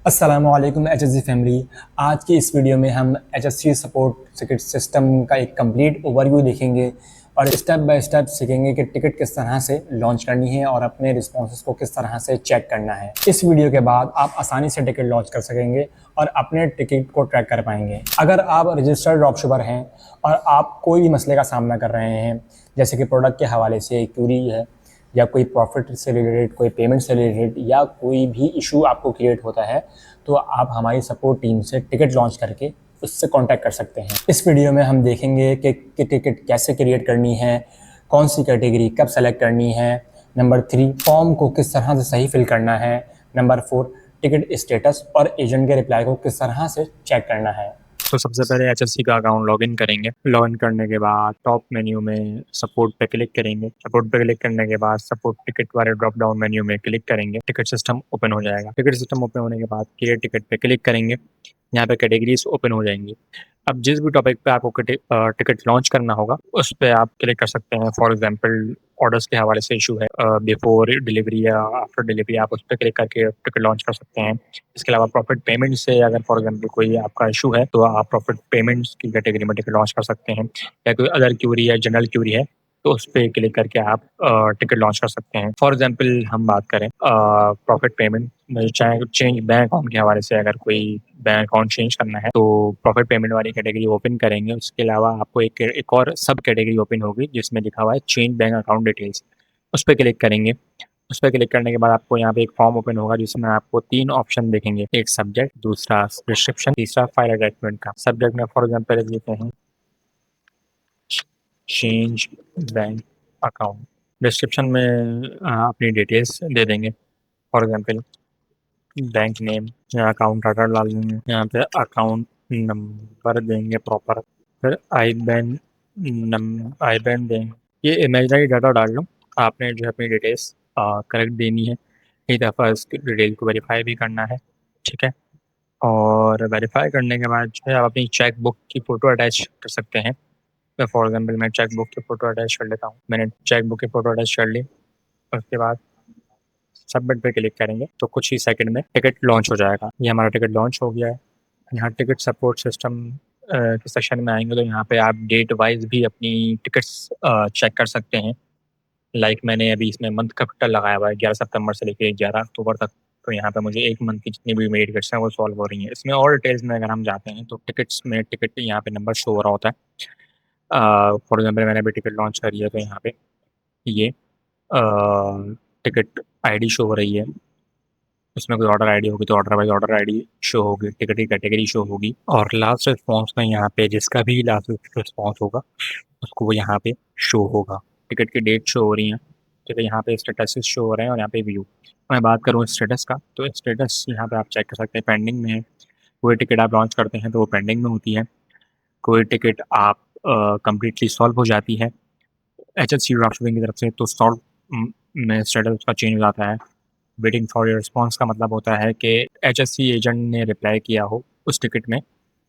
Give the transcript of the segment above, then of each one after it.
अस्सलामुअलैकुम HSC family. आज की इस वीडियो में हम एचएससी सपोर्ट टिकट सिस्टम का एक कंप्लीट ओवरव्यू देखेंगे और स्टेप बाय स्टेप सीखेंगे कि टिकट किस तरह से लॉन्च करनी है और अपने रिस्पॉन्सेस को किस तरह से चेक करना है। इस वीडियो के बाद आप आसानी से टिकट लॉन्च कर सकेंगे और अपने टिकट को ट्रैक कर पाएंगे। अगर आप रजिस्टर्ड ड्रॉपशिपर हैं और आप कोई भी मसले का सामना कर रहे हैं, जैसे कि प्रोडक्ट के हवाले से क्यूरी है या कोई प्रॉफिट से रिलेटेड, कोई पेमेंट से रिलेटेड या कोई भी इशू आपको क्रिएट होता है, तो आप हमारी सपोर्ट टीम से टिकट लॉन्च करके उससे कांटेक्ट कर सकते हैं। इस वीडियो में हम देखेंगे कि टिकट कैसे क्रिएट करनी है, कौन सी कैटेगरी कब सेलेक्ट करनी है, नंबर 3 फॉर्म को किस तरह से सही फिल करना है, नंबर 4 टिकट स्टेटस और एजेंट के रिप्लाई को किस तरह से चेक करना है। तो सबसे पहले एचएससी का अकाउंट लॉगिन करेंगे। लॉगिन करने के बाद टॉप मेन्यू में सपोर्ट पे क्लिक करेंगे। सपोर्ट पे क्लिक करने के बाद सपोर्ट टिकट वाले ड्रॉप डाउन मेन्यू में क्लिक करेंगे। टिकट सिस्टम ओपन हो जाएगा। टिकट सिस्टम ओपन होने के बाद क्रिएट टिकट पे क्लिक करेंगे। यहाँ पे कैटेगरीज ओपन हो जाएंगी। अब जिस भी टॉपिक पे आपको टिकट लॉन्च करना होगा उस पर आप क्लिक कर सकते हैं। फॉर एग्जांपल ऑर्डर्स के हवाले से इशू है, बिफोर डिलीवरी या आफ्टर डिलीवरी, आप उस पर क्लिक करके टिकट लॉन्च कर सकते हैं। इसके अलावा प्रॉफिट पेमेंट से अगर फॉर एग्जांपल कोई आपका इशू है तो आप प्रॉफिट पेमेंट्स की कैटेगरी में टिकट लॉन्च कर सकते हैं। या कोई अदर क्यूरी या जनरल क्यूरी है तो उस पर क्लिक करके आप टिकट लॉन्च कर सकते हैं। फॉर एग्जांपल हम बात करें प्रॉफिट पेमेंट में, चाहे चेंज बैंक अकाउंट के हवाले से अगर कोई बैंक अकाउंट चेंज करना है तो प्रॉफिट पेमेंट वाली कैटेगरी ओपन करेंगे। उसके अलावा आपको एक और सब कैटेगरी ओपन होगी जिसमें लिखा हुआ है चेंज बैंक अकाउंट डिटेल्स। उस पर क्लिक करेंगे। उस पर क्लिक करने के बाद आपको यहाँ पे एक फॉर्म ओपन होगा जिसमें आपको 3 ऑप्शन दिखेंगे, एक सब्जेक्ट, दूसरा डिस्क्रिप्शन, तीसरा फाइल अटैचमेंट का। सब्जेक्ट में फॉर एग्जांपल लिखते हैं चेंज बैंक अकाउंट। डिस्क्रिप्शन में अपनी डिटेल्स दे देंगे। फॉर एग्जांपल बैंक नेम या अकाउंट डाटा डाल देंगे। यहाँ पे अकाउंट नंबर देंगे प्रॉपर। फिर आई बैन देंगे। ये इमेजनरी डाटा डाल लो। आपने जो है अपनी डिटेल्स करेक्ट देनी है। एक दफ़ा इस डिटेल को वेरीफाई भी करना है, ठीक है। और वेरीफाई करने के बाद जो है आप अपनी चेक बुक की फ़ोटो अटैच कर सकते हैं। मैं फॉर एग्जांपल मैं चेक बुक की फ़ोटो अटैच कर लेता हूँ। मैंने चेक बुक की फ़ोटो अटैच कर ली। उसके बाद सबमिट पे क्लिक करेंगे तो कुछ ही सेकंड में टिकट लॉन्च हो जाएगा। ये हमारा टिकट लॉन्च हो गया है। यहाँ टिकट सपोर्ट सिस्टम के सेक्शन में आएंगे तो यहाँ पे आप डेट वाइज भी अपनी टिकट्स चेक कर सकते हैं। लाइक मैंने अभी इसमें मंथ का फिल्टर लगाया हुआ है 11 सितंबर से लेकर 11 अक्टूबर तक। तो यहाँ पे मुझे एक मंथ की जितनी भी मेरी टिकट्स हैं वो सॉल्व हो रही हैं। इसमें और डिटेल्स में अगर हम जाते हैं तो टिकट्स में टिकट यहाँ पे नंबर शो हो रहा होता है। फॉर एग्जाम्पल मैंने अभी टिकट लॉन्च करी है तो यहाँ पे ये टिकट आईडी शो हो रही है। उसमें कोई ऑर्डर आईडी होगी तो order wise order ID show होगी, टिकट की कैटेगरी शो होगी और लास्ट रिस्पॉन्स में यहाँ पे जिसका भी लास्ट रिस्पॉन्स होगा उसको वो यहाँ पे शो होगा। टिकट की डेट शो हो रही है, ठीक है। यहाँ पे स्टेटस शो हो रहे हैं और यहाँ पे व्यू। मैं बात करूँ स्टेटस का तो स्टेटस यहाँ पे आप चेक कर सकते हैं, पेंडिंग में है। कोई टिकट आप लॉन्च करते हैं तो वो पेंडिंग में होती है। कोई टिकट आप कम्प्लीटली सॉल्व हो जाती है एचएससी ड्राफ्ट की तरफ से तो सॉल्व में स्टेटस उसका चेंज हो जाता है। वेटिंग फॉर योर रिस्पॉन्स का मतलब होता है कि एचएससी एजेंट ने रिप्लाई किया हो उस टिकट में,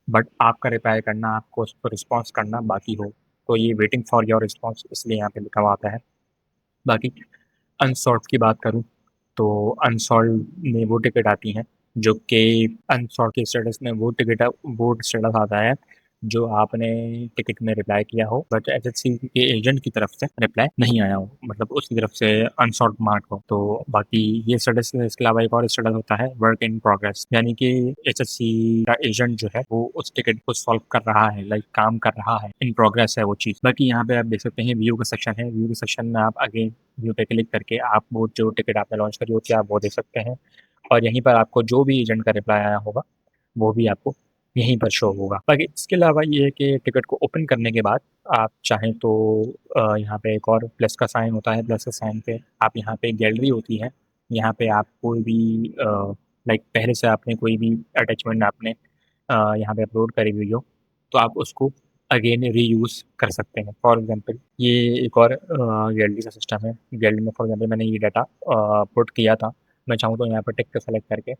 बट आपका रिप्लाई करना, आपको उस पर रिस्पॉन्स करना बाकी हो, तो ये वेटिंग फॉर योर रिस्पॉन्स इसलिए यहाँ पे लिखा हुआ आता है। बाकी अनसॉल्व की बात करूँ तो अनसॉल्व में वो टिकट आती हैं जो कि अनसॉल्व के स्टेटस में वो स्टेटस आता है जो आपने टिकट में रिप्लाई किया हो बट एचएससी के एजेंट की तरफ से रिप्लाई नहीं आया हो, मतलब उसकी तरफ से अनसॉल्व मार्क हो। तो बाकी ये स्टेटस, इसके अलावा एक और स्टेटस होता है वर्क इन प्रोग्रेस, यानी कि एचएससी का एजेंट जो है वो उस टिकट को सॉल्व कर रहा है, लाइक काम कर रहा है, इन प्रोग्रेस है वो चीज़। बाकी यहाँ पे आप देख सकते हैं व्यू का सेक्शन है। व्यू के सेक्शन में आप अगेन व्यू पे क्लिक करके आप वो जो टिकट आपने लॉन्च करी होती है आप वो देख सकते हैं और यहीं पर आपको जो भी एजेंट का रिप्लाई आया होगा वो भी आपको यहीं पर शो होगा। बाकी इसके अलावा ये है कि टिकट को ओपन करने के बाद आप चाहें तो यहाँ पे एक और प्लस का साइन होता है। प्लस के साइन पे आप यहाँ पे गैलरी होती है। यहाँ पे आप कोई भी लाइक पहले से आपने कोई भी अटैचमेंट आपने यहाँ पे अपलोड करी हुई हो तो आप उसको अगेन रीयूज़ कर सकते हैं। फॉर एग्जांपल ये एक और गैलरी का सिस्टम है। गैलरी में फॉर एग्जांपल मैंने ये डाटा पुट किया था, मैं चाहूँ तो यहाँ पर टिक पे सेलेक्ट करके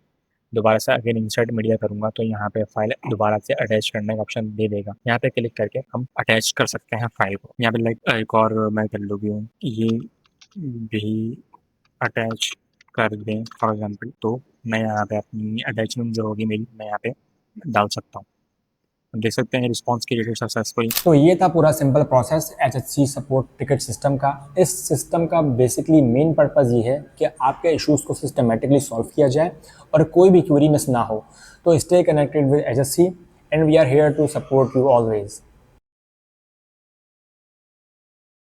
दोबारा से अगेन इंसर्ट मीडिया करूँगा तो यहाँ पे फाइल दोबारा से अटैच करने का ऑप्शन दे देगा। यहाँ पे क्लिक करके हम अटैच कर सकते हैं फाइल को। यहाँ पे लाइक एक और मैं कर लूँगी ये भी अटैच कर दें फॉर एग्जांपल, तो मैं यहाँ पे अपनी अटैचमेंट जो होगी मेरी मैं यहाँ पे डाल सकता हूँ। हम देख सकते हैं रिस्पॉन्स की रेट सक्सेसफुल। तो ये था पूरा simple process HHC support ticket system का। इस सिस्टम का बेसिकली मेन पर्पज़ ये है कि आपके इश्यूज़ को सिस्टमेटिकली सॉल्व किया जाए और कोई भी क्वेरी मिस ना हो। तो stay connected with HHC and we are here to support you always.